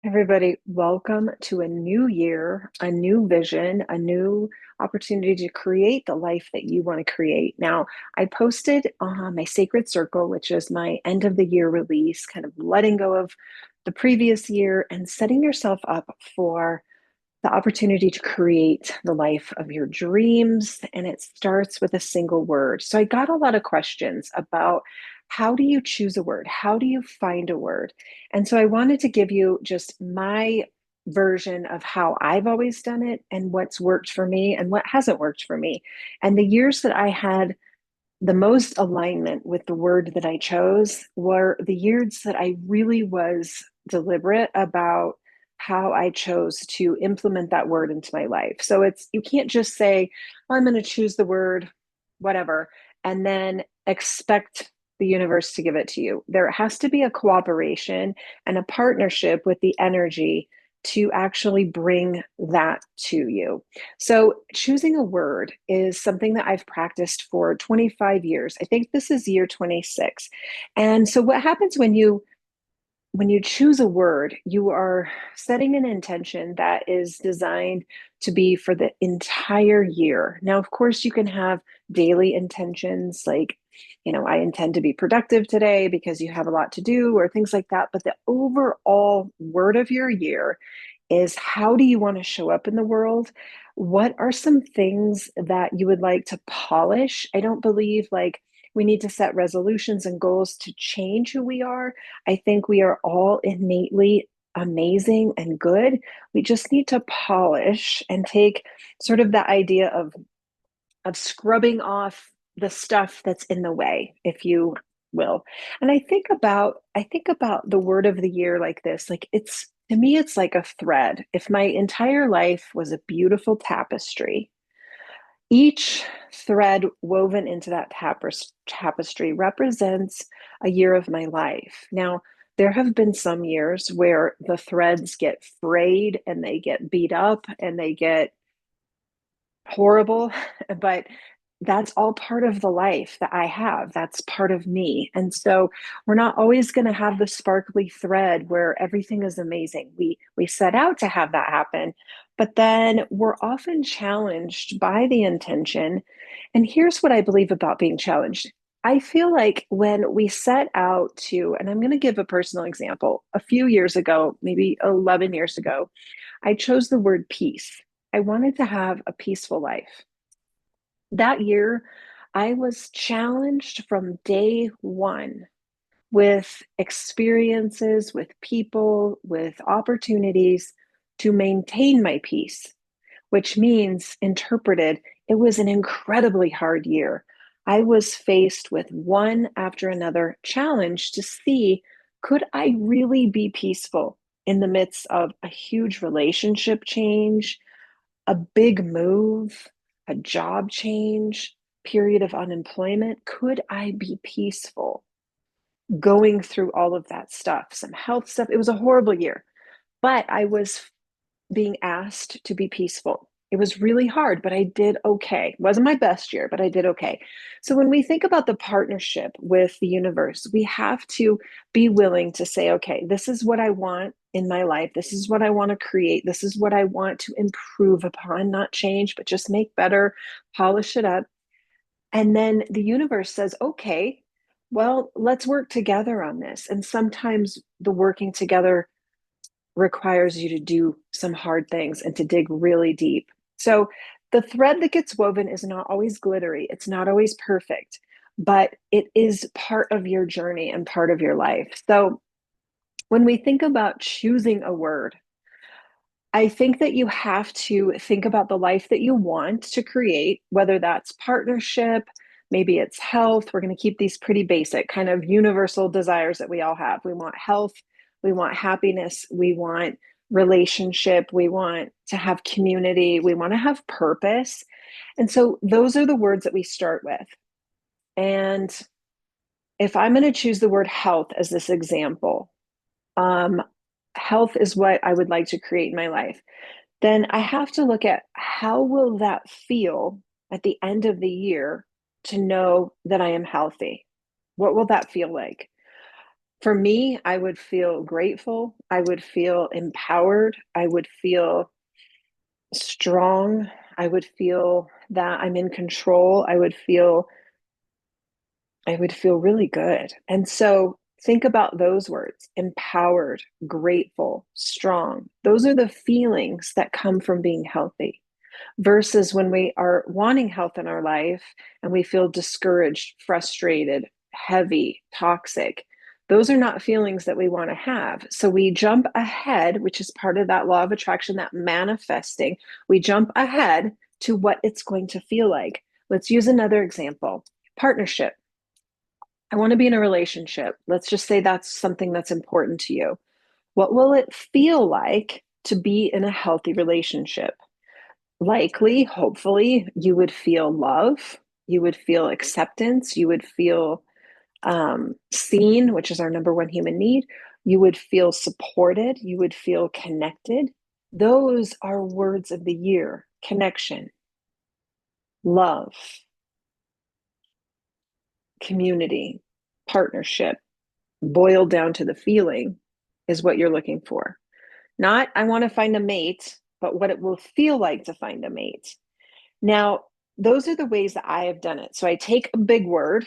Everybody, welcome to a new year, a new vision, a new opportunity to create the life that you want to create. Now, I posted on my Sacred Circle, which is my end of the year release, kind of letting go of the previous year and setting yourself up for the opportunity to create the life of your dreams. And it starts with a single word. So I got a lot of questions about how do you choose a word? How do you find a word? And so I wanted to give you just my version of how I've always done it and what's worked for me and what hasn't worked for me. And the years that I had the most alignment with the word that I chose were the years that I really was deliberate about how I chose to implement that word into my life. So you can't just say, oh, I'm going to choose the word, whatever, and then expect the universe to give it to you. There has to be a cooperation and a partnership with the energy to actually bring that to you. So, choosing a word is something that I've practiced for 25 years. I think this is year 26. And so what happens when you choose a word, you are setting an intention that is designed to be for the entire year. Now, of course, you can have daily intentions like, I intend to be productive today because you have a lot to do or things like that. But the overall word of your year is how do you want to show up in the world? What are some things that you would like to polish? I don't believe like we need to set resolutions and goals to change who we are. I think we are all innately amazing and good. We just need to polish and take sort of the idea of scrubbing off the stuff that's in the way, if you will. And I think about the word of the year like this, like it's to me it's like a thread. If my entire life was a beautiful tapestry, each thread woven into that tapestry represents a year of my life. Now, there have been some years where the threads get frayed and they get beat up and they get horrible, but that's all part of the life that I have. That's part of me. And so we're not always going to have the sparkly thread where everything is amazing. We set out to have that happen, but then we're often challenged by the intention. And here's what I believe about being challenged. I feel like when we set out to, and I'm going to give a personal example. A few years ago, maybe 11 years ago, I chose the word peace. I wanted to have a peaceful life. That year, I was challenged from day one with experiences, with people, with opportunities to maintain my peace, which means, interpreted, it was an incredibly hard year. I was faced with one after another challenge to see could I really be peaceful in the midst of a huge relationship change, a big move, a job change, period of unemployment? Could I be peaceful going through all of that stuff? Some health stuff. It was a horrible year, but I was being asked to be peaceful. It was really hard, but I did okay. It wasn't my best year, but I did okay. So when we think about the partnership with the universe, we have to be willing to say, okay, this is what I want in my life. This is what I want to create. This is what I want to improve upon, not change, but just make better, polish it up. And then the universe says, okay, well, let's work together on this. And sometimes the working together requires you to do some hard things and to dig really deep. So the thread that gets woven is not always glittery, it's not always perfect, but it is part of your journey and part of your life. So when we think about choosing a word, I think that you have to think about the life that you want to create, whether that's partnership, maybe it's health. We're going to keep these pretty basic, kind of universal desires that we all have. We want health, we want happiness, we want relationship, we want to have community, we want to have purpose. And so those are the words that we start with. And if I'm going to choose the word health as this example, um, health is what I would like to create in my life, then I have to look at how will that feel at the end of the year to know that I am healthy? What will that feel like? For me, I would feel grateful. I would feel empowered. I would feel strong. I would feel that I'm in control. I would feel really good. And so think about those words: empowered, grateful, strong. Those are the feelings that come from being healthy. Versus when we are wanting health in our life and we feel discouraged, frustrated, heavy, toxic. Those are not feelings that we want to have. So we jump ahead, which is part of that law of attraction, that manifesting. We jump ahead to what it's going to feel like. Let's use another example: partnership. I want to be in a relationship. Let's just say that's something that's important to you. What will it feel like to be in a healthy relationship? Likely, hopefully, you would feel love, you would feel acceptance, you would feel seen, which is our number one human need. You would feel supported, you would feel connected. Those are words of the year: connection, love, community, partnership. Boiled down to the feeling is what you're looking for. Not, I want to find a mate, but what it will feel like to find a mate. Now, those are the ways that I have done it. So I take a big word,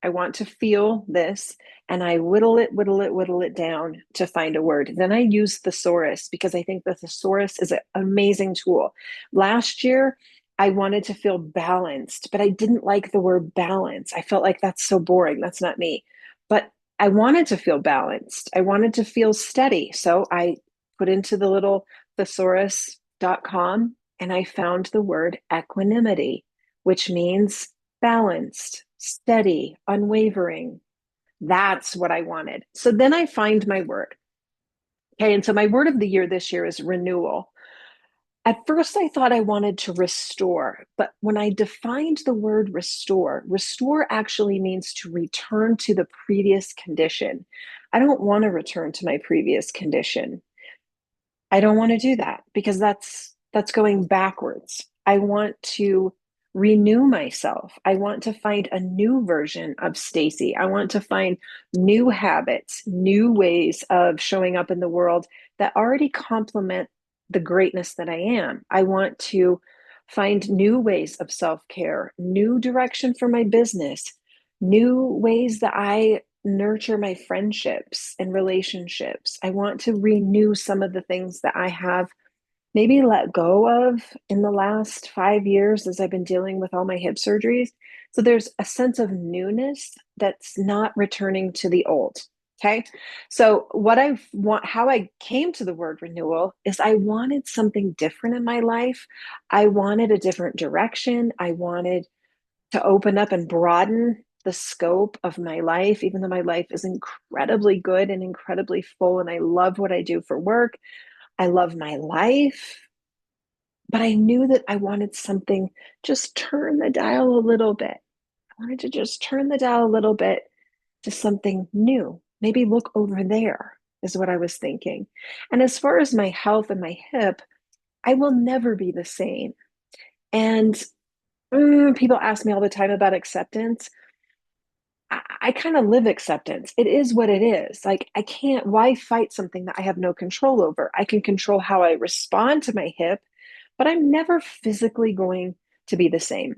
I want to feel this, and I whittle it down to find a word. Then I use thesaurus because I think the thesaurus is an amazing tool. Last year, I wanted to feel balanced, but I didn't like the word balance. I felt like that's so boring. That's not me. But I wanted to feel balanced. I wanted to feel steady. So I put into the little thesaurus.com and I found the word equanimity, which means balanced, steady, unwavering. That's what I wanted. So then I find my word. Okay. And so my word of the year this year is renewal. At first, I thought I wanted to restore, but when I defined the word restore, restore actually means to return to the previous condition. I don't want to return to my previous condition. I don't want to do that because that's going backwards. I want to renew myself. I want to find a new version of Stacy. I want to find new habits, new ways of showing up in the world that already complement the greatness that I am. I want to find new ways of self-care, new direction for my business, new ways that I nurture my friendships and relationships. I want to renew some of the things that I have maybe let go of in the last 5 years as I've been dealing with all my hip surgeries. So there's a sense of newness that's not returning to the old. Okay. So what I want, how I came to the word renewal is I wanted something different in my life. I wanted a different direction. I wanted to open up and broaden the scope of my life, even though my life is incredibly good and incredibly full. And I love what I do for work. I love my life. But I knew that I wanted something, just turn the dial a little bit. I wanted to just turn the dial a little bit to something new. Maybe look over there, is what I was thinking. And as far as my health and my hip, I will never be the same. And people ask me all the time about acceptance. I kind of live acceptance. It is what it is. Like, I can't, why fight something that I have no control over? I can control how I respond to my hip, but I'm never physically going to be the same.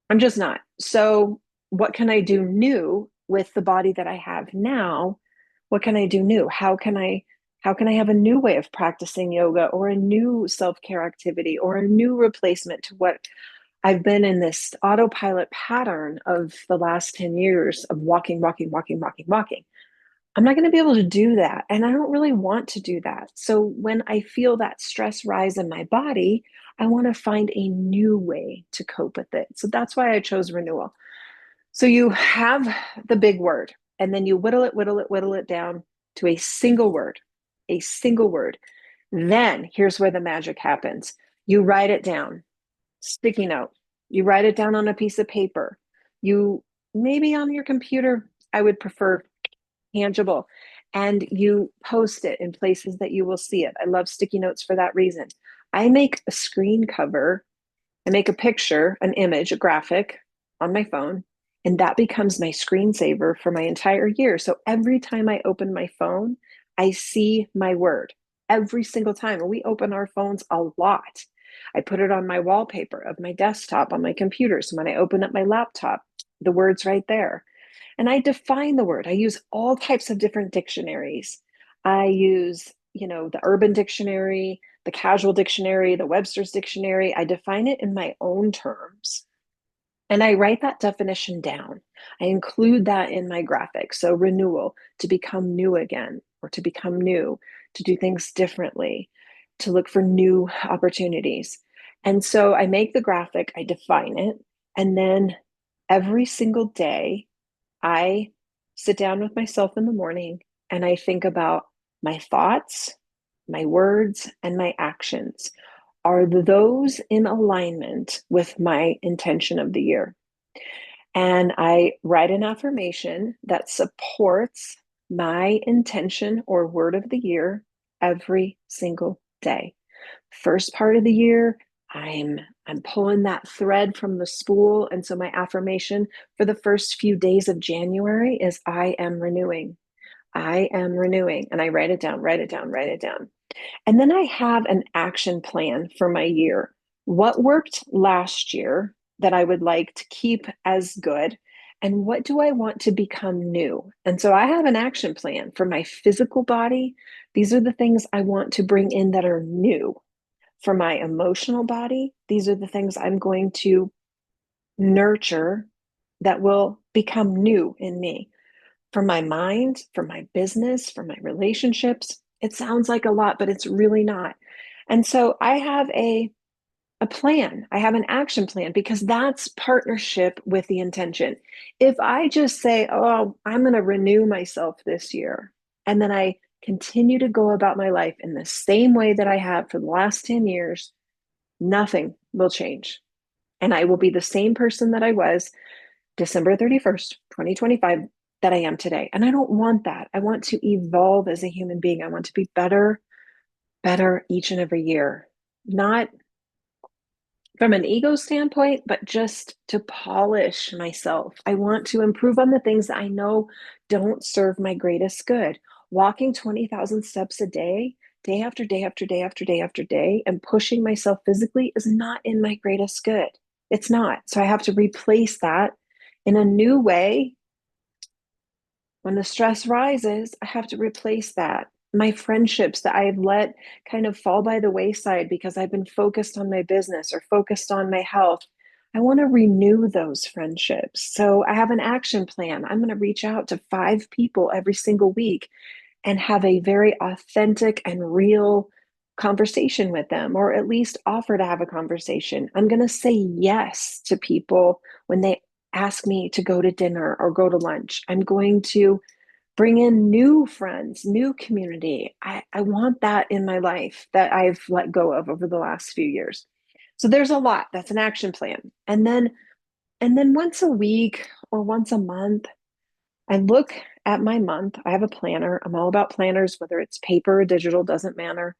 I'm just not. So, what can I do new with the body that I have now? What can I do new? How can I have a new way of practicing yoga or a new self-care activity or a new replacement to what I've been in this autopilot pattern of the last 10 years of walking, walking, walking, walking, walking. I'm not going to be able to do that. And I don't really want to do that. So when I feel that stress rise in my body, I want to find a new way to cope with it. So that's why I chose renewal. So you have the big word, and then you whittle it down to a single word, a single word. Then here's where the magic happens. You write it down, sticky note. You write it down on a piece of paper. You maybe on your computer, I would prefer tangible, and you post it in places that you will see it. I love sticky notes for that reason. I make a screen cover, I make a picture, an image, a graphic on my phone, And that becomes my screensaver for my entire year. So every time I open my phone, I see my word every single time. And we open our phones a lot. I put it on my wallpaper of my desktop on my computer. So when I open up my laptop, the word's right there. And I define the word. I use all types of different dictionaries. I use, the Urban Dictionary, the Casual Dictionary, the Webster's Dictionary. I define it in my own terms. And I write that definition down. I include that in my graphic. So, renewal, to become new again, or to become new, to do things differently, to look for new opportunities. And so I make the graphic, I define it, and then every single day, I sit down with myself in the morning and I think about my thoughts, my words, and my actions. Are those in alignment with my intention of the year? And I write an affirmation that supports my intention or word of the year every single day. First part of the year, I'm pulling that thread from the spool. And so my affirmation for the first few days of January is I am renewing. I am renewing. And I write it down, write it down, write it down. And then I have an action plan for my year. What worked last year that I would like to keep as good? And what do I want to become new? And so I have an action plan for my physical body. These are the things I want to bring in that are new. For my emotional body, these are the things I'm going to nurture that will become new in me. For my mind, for my business, for my relationships, it sounds like a lot, but it's really not. And so I have a plan. I have an action plan because that's partnership with the intention. If I just say, oh, I'm going to renew myself this year, and then I continue to go about my life in the same way that I have for the last 10 years, nothing will change. And I will be the same person that I was December 31st, 2025, that I am today. And I don't want that. I want to evolve as a human being. I want to be better, better each and every year. Not from an ego standpoint, but just to polish myself. I want to improve on the things that I know don't serve my greatest good. Walking 20,000 steps a day after day after day after day after day, and pushing myself physically is not in my greatest good. It's not. So I have to replace that in a new way. When the stress rises, I have to replace that. My friendships that I've let kind of fall by the wayside because I've been focused on my business or focused on my health, I want to renew those friendships. So I have an action plan. I'm going to reach out to 5 people every single week and have a very authentic and real conversation with them, or at least offer to have a conversation. I'm going to say yes to people when they ask me to go to dinner or go to lunch. I'm going to bring in new friends, new community. I want that in my life that I've let go of over the last few years. So there's a lot. That's an action plan. And then once a week or once a month, I look at my month. I have a planner. I'm all about planners, whether it's paper or digital, doesn't matter.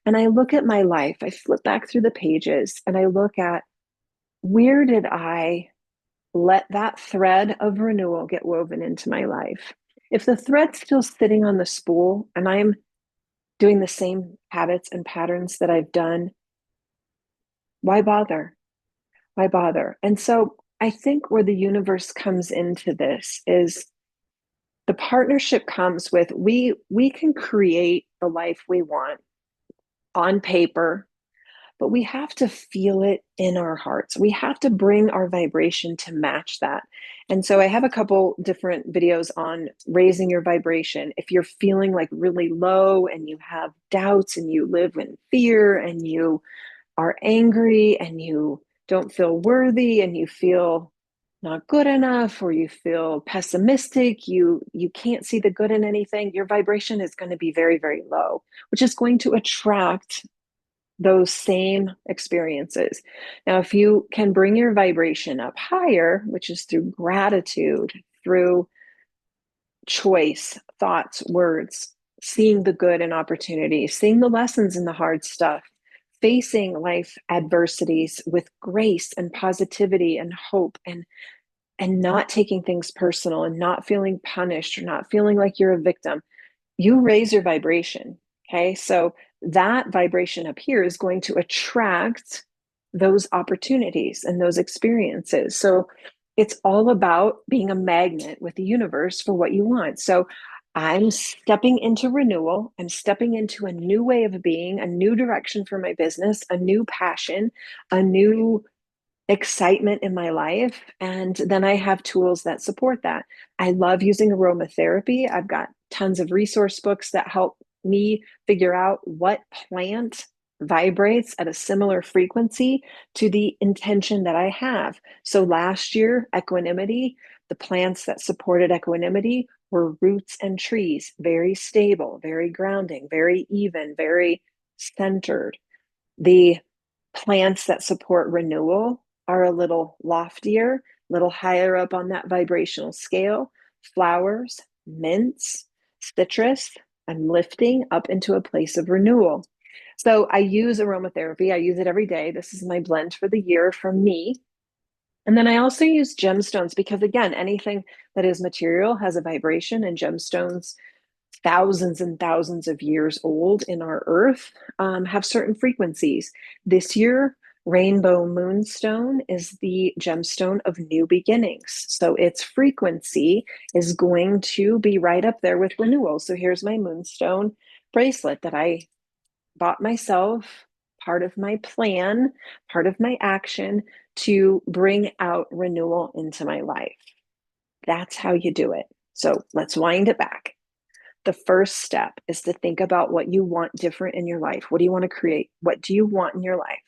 And I look at my life. I flip back through the pages and I look at, where did I let that thread of renewal get woven into my life? If the thread's still sitting on the spool and I'm doing the same habits and patterns that I've done, why bother? Why bother? And so I think where the universe comes into this is the partnership comes with, we can create the life we want on paper, but we have to feel it in our hearts. We have to bring our vibration to match that. And so I have a couple different videos on raising your vibration. If you're feeling like really low and you have doubts and you live in fear and you are angry and you don't feel worthy and you feel not good enough, or you feel pessimistic, you can't see the good in anything, your vibration is going to be very, very low, which is going to attract those same experiences. Now, if you can bring your vibration up higher, which is through gratitude, through choice, thoughts, words, seeing the good in opportunities, seeing the lessons in the hard stuff, facing life adversities with grace and positivity and hope, and and not taking things personal and not feeling punished or not feeling like you're a victim, you raise your vibration. Okay. So that vibration up here is going to attract those opportunities and those experiences. So it's all about being a magnet with the universe for what you want. So I'm stepping into renewal. I'm stepping into a new way of being, a new direction for my business, a new passion, a new excitement in my life. And then I have tools that support that. I love using aromatherapy. I've got tons of resource books that help me figure out what plant vibrates at a similar frequency to the intention that I have. So last year, equanimity, the plants that supported equanimity were roots and trees, very stable, very grounding, very even, very centered. The plants that support renewal are a little loftier, a little higher up on that vibrational scale. Flowers, mints, citrus, I'm lifting up into a place of renewal. So I use aromatherapy. I use it every day. This is my blend for the year from me. And then I also use gemstones because, again, anything that is material has a vibration, and gemstones, thousands and thousands of years old in our earth, have certain frequencies. This year, rainbow moonstone is the gemstone of new beginnings. So its frequency is going to be right up there with renewal. So here's my moonstone bracelet that I bought myself, part of my plan, part of my action to bring out renewal into my life. That's how you do it. So let's wind it back. The first step is to think about what you want different in your life. What do you want to create? What do you want in your life?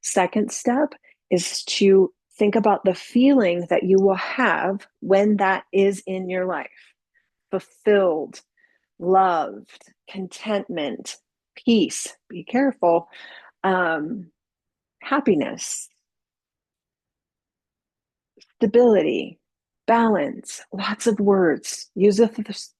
Second step is to think about the feeling that you will have when that is in your life: fulfilled, loved, contentment, peace, be careful, happiness, stability, balance, lots of words. Use a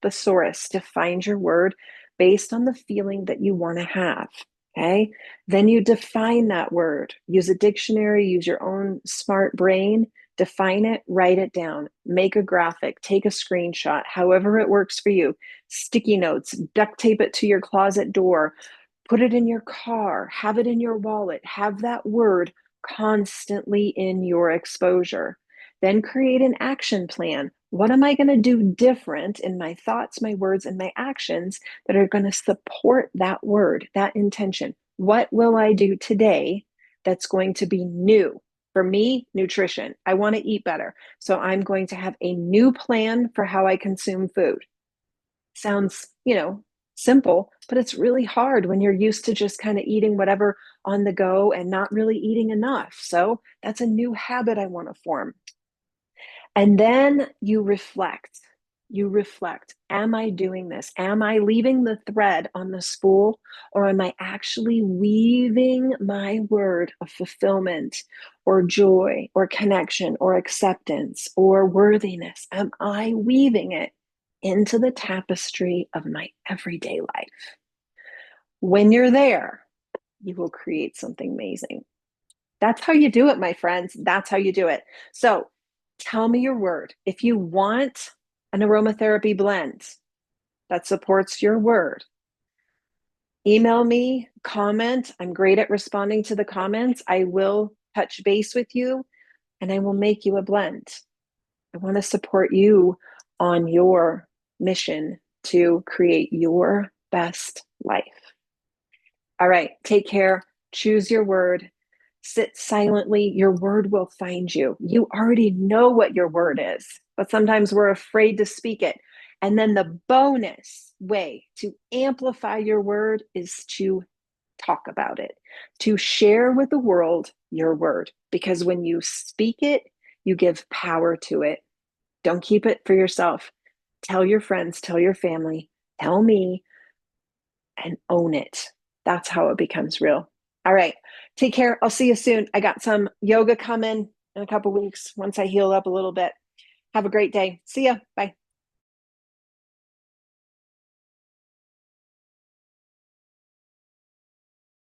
thesaurus to find your word based on the feeling that you want to have. Okay. Then you define that word. Use a dictionary, use your own smart brain, define it, write it down, make a graphic, take a screenshot, however it works for you. Sticky notes, duct tape it to your closet door, put it in your car, have it in your wallet, have that word constantly in your exposure. Then create an action plan. What am I going to do different in my thoughts, my words, and my actions that are going to support that word, that intention? What will I do today that's going to be new? For me, nutrition. I want to eat better. So I'm going to have a new plan for how I consume food. Sounds, simple, but it's really hard when you're used to just kind of eating whatever on the go and not really eating enough. So that's a new habit I want to form. And then you reflect. You reflect. Am I doing this? Am I leaving the thread on the spool, or am I actually weaving my word of fulfillment or joy or connection or acceptance or worthiness? Am I weaving it into the tapestry of my everyday life? When you're there, you will create something amazing. That's how you do it, my friends. That's how you do it. So tell me your word. If you want an aromatherapy blend that supports your word, email me, comment. I'm great at responding to the comments. I will touch base with you and I will make you a blend. I want to support you on your mission to create your best life. All right, take care. Choose your word. Sit silently. Your word will find you. You already know what your word is, but sometimes we're afraid to speak it. And then the bonus way to amplify your word is to talk about it, to share with the world your word. Because when you speak it, you give power to it. Don't keep it for yourself. Tell your friends, tell your family, tell me, and own it. That's how it becomes real. All right. Take care. I'll see you soon. I got some yoga coming in a couple weeks once I heal up a little bit. Have a great day. See ya. Bye.